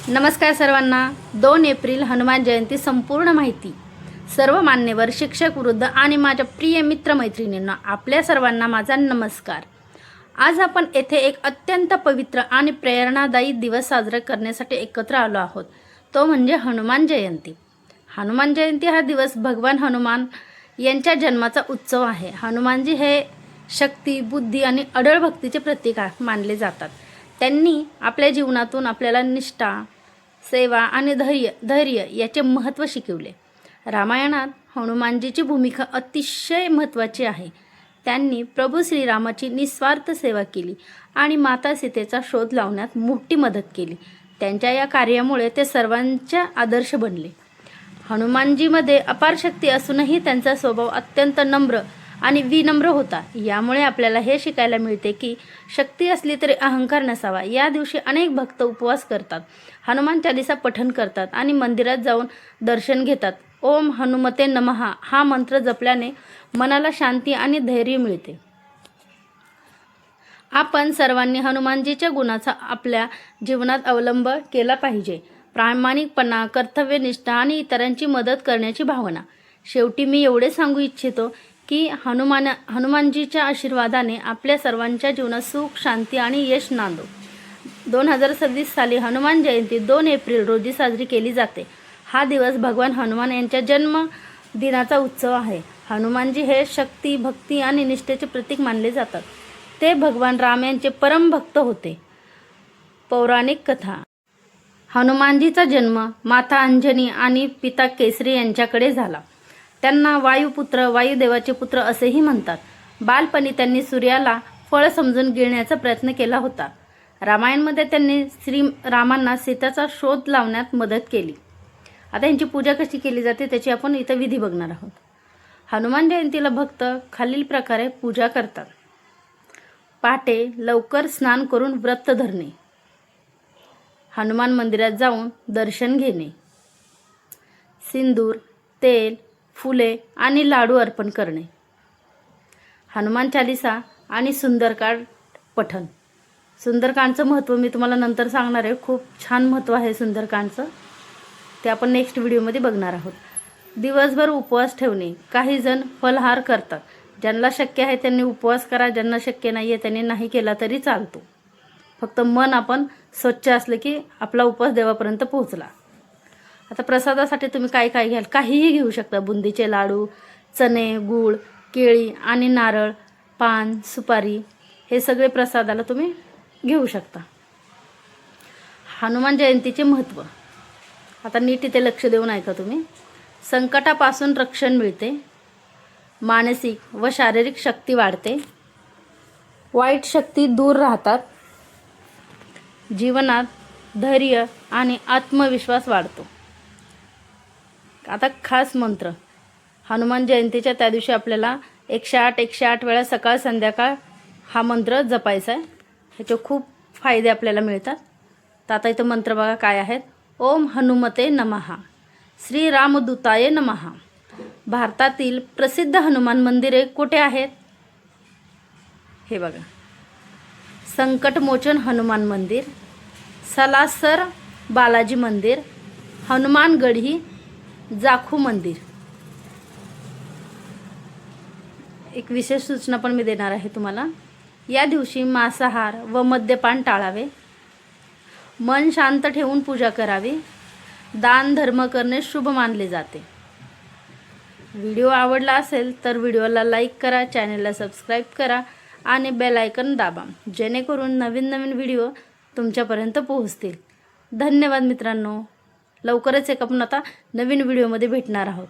नमस्कार सर्वांना। 2 एप्रिल हनुमान जयंती संपूर्ण माहिती। सर्व मान्यवर शिक्षक वृद्ध आणि माझ्या प्रिय मित्रमैत्रिणींना आपल्या सर्वांना माझा नमस्कार। आज आपण येथे एक अत्यंत पवित्र आणि प्रेरणादायी दिवस साजरा करण्यासाठी एकत्र आलो आहोत, तो म्हणजे हनुमान जयंती। हनुमान जयंती हा दिवस भगवान हनुमान यांच्या जन्माचा उत्सव आहे। हनुमानजी हे शक्ती, बुद्धी आणि अढळ भक्तीचे प्रतीक मानले जातात। त्यांनी आपल्या जीवनातून आपल्याला निष्ठा, सेवा आणि धैर्य याचे महत्त्व शिकवले। रामायणात हनुमानजीची भूमिका अतिशय महत्त्वाची आहे। त्यांनी प्रभू श्रीरामाची निस्वार्थ सेवा केली आणि माता सीतेचा शोध लावण्यात मोठी मदत केली। त्यांच्या या कार्यामुळे ते सर्वांच्या आदर्श बनले। हनुमानजीमध्ये अपार शक्ती असूनही त्यांचा स्वभाव अत्यंत नम्र आणि विनम्र होता। यामुळे आपल्याला हे शिकायला मिळते की शक्ती असली तरी अहंकार नसावा। या दिवशी अनेक भक्त उपवास करतात, हनुमान चालीसा पठण करतात आणि मंदिरात जाऊन दर्शन घेतात। ओम हनुमते नमः हा मंत्र जपल्याने मनाला शांती आणि धैर्य मिळते। आपण सर्वांनी हनुमानजीच्या गुणाचा आपल्या जीवनात अवलंब केला पाहिजे। प्रामाणिकपणा, कर्तव्यनिष्ठा आणि इतरांची मदत करण्याची भावना। शेवटी मी एवढे सांगू इच्छितो की हनुमानजीच्या आशीर्वादाने आपल्या सर्वांच्या जीवनात सुख, शांती आणि यश नांदो। 2026 साली हनुमान जयंती 2 एप्रिल रोजी साजरी केली जाते। हा दिवस भगवान हनुमान यांच्या जन्म दिनाचा उत्सव आहे। हनुमानजी हे शक्ती, भक्ती आणि निष्ठेचे प्रतीक मानले जातात। ते भगवान राम यांचे परम भक्त होते। पौराणिक कथा। हनुमानजीचा जन्म माता अंजनी आणि पिता केसरी यांच्याकडे झाला। त्यांना वायुपुत्र, वायुदेवाचे पुत्र असेही म्हणतात। बालपणी त्यांनी सूर्याला फळ समजून गिळण्याचा प्रयत्न केला होता। रामायणमध्ये त्यांनी श्रीरामांना सीतेचा शोध लावण्यात मदत केली। आता यांची पूजा कशी केली जाते त्याची आपण इथं विधी बघणार आहोत। हनुमान जयंतीला भक्त खालील प्रकारे पूजा करतात। पहाटे लवकर स्नान करून व्रत धरणे, हनुमान मंदिरात जाऊन दर्शन घेणे, सिंदूर, तेल, फुले आणि लाडू अर्पण करणे, हनुमान चालीसा आणि सुंदरकांड पठण। सुंदरकांडचं महत्त्व मी तुम्हाला नंतर सांगणार आहे। खूप छान महत्त्व आहे सुंदरकांडचं, ते आपण नेक्स्ट व्हिडिओमध्ये बघणार आहोत। दिवसभर उपवास ठेवणे। काही जण फलाहार करतात। ज्यांना शक्य आहे त्यांनी उपवास करा, ज्यांना शक्य नाही आहे त्यांनी नाही केला तरी चालतो। फक्त मन आपण स्वच्छ असलं की आपला उपवास देवापर्यंत पोहोचला। आता प्रसादासाठी तुम्ही काय काय घ्याल? काहीही घेऊ शकता। बुंदीचे लाडू, चणे, गूळ, केळी आणि नारळ, पान, सुपारी हे सगळे प्रसादाला तुम्ही घेऊ शकता। हनुमान जयंतीचे महत्त्व आता नीट इथे लक्ष देऊन ऐका तुम्ही। संकटापासून रक्षण मिळते, मानसिक व शारीरिक शक्ती वाढते, वाईट शक्ती दूर राहतात, जीवनात धैर्य आणि आत्मविश्वास वाढतो। आता खास मंत्र। हनुमान जयंतीच्या त्या दिवशी आपल्याला 108 वेळा सकाळ संध्याकाळ हा मंत्र जपायचा आहे। ह्याचे खूप फायदे आपल्याला मिळतात। तर आता इथं मंत्र बघा काय आहेत। ओम हनुमते नमः, श्री रामदूताय नमः। भारतातील प्रसिद्ध हनुमान मंदिरे कुठे आहेत? हे बघा, संकटमोचन हनुमान मंदिर, सालासर बालाजी मंदिर, हनुमानगढी जाखू मंदिर। एक विशेष सूचना पण मी देणार आहे तुम्हाला। या दिवशी मांसाहार व मद्यपान टाळावे, मन शांत ठेवून पूजा करावी, दान धर्म करणे शुभ मानले जाते। व्हिडिओ आवडला असेल तर व्हिडिओला लाईक करा, चॅनलला सबस्क्राईब करा आणि बेल आयकॉन दाबा, जेणेकरून नवीन नवीन व्हिडिओ तुमच्यापर्यंत पोहोचतील। धन्यवाद मित्रांनो। लवकरच आपण आता नवीन व्हिडिओमध्ये भेटणार आहोत।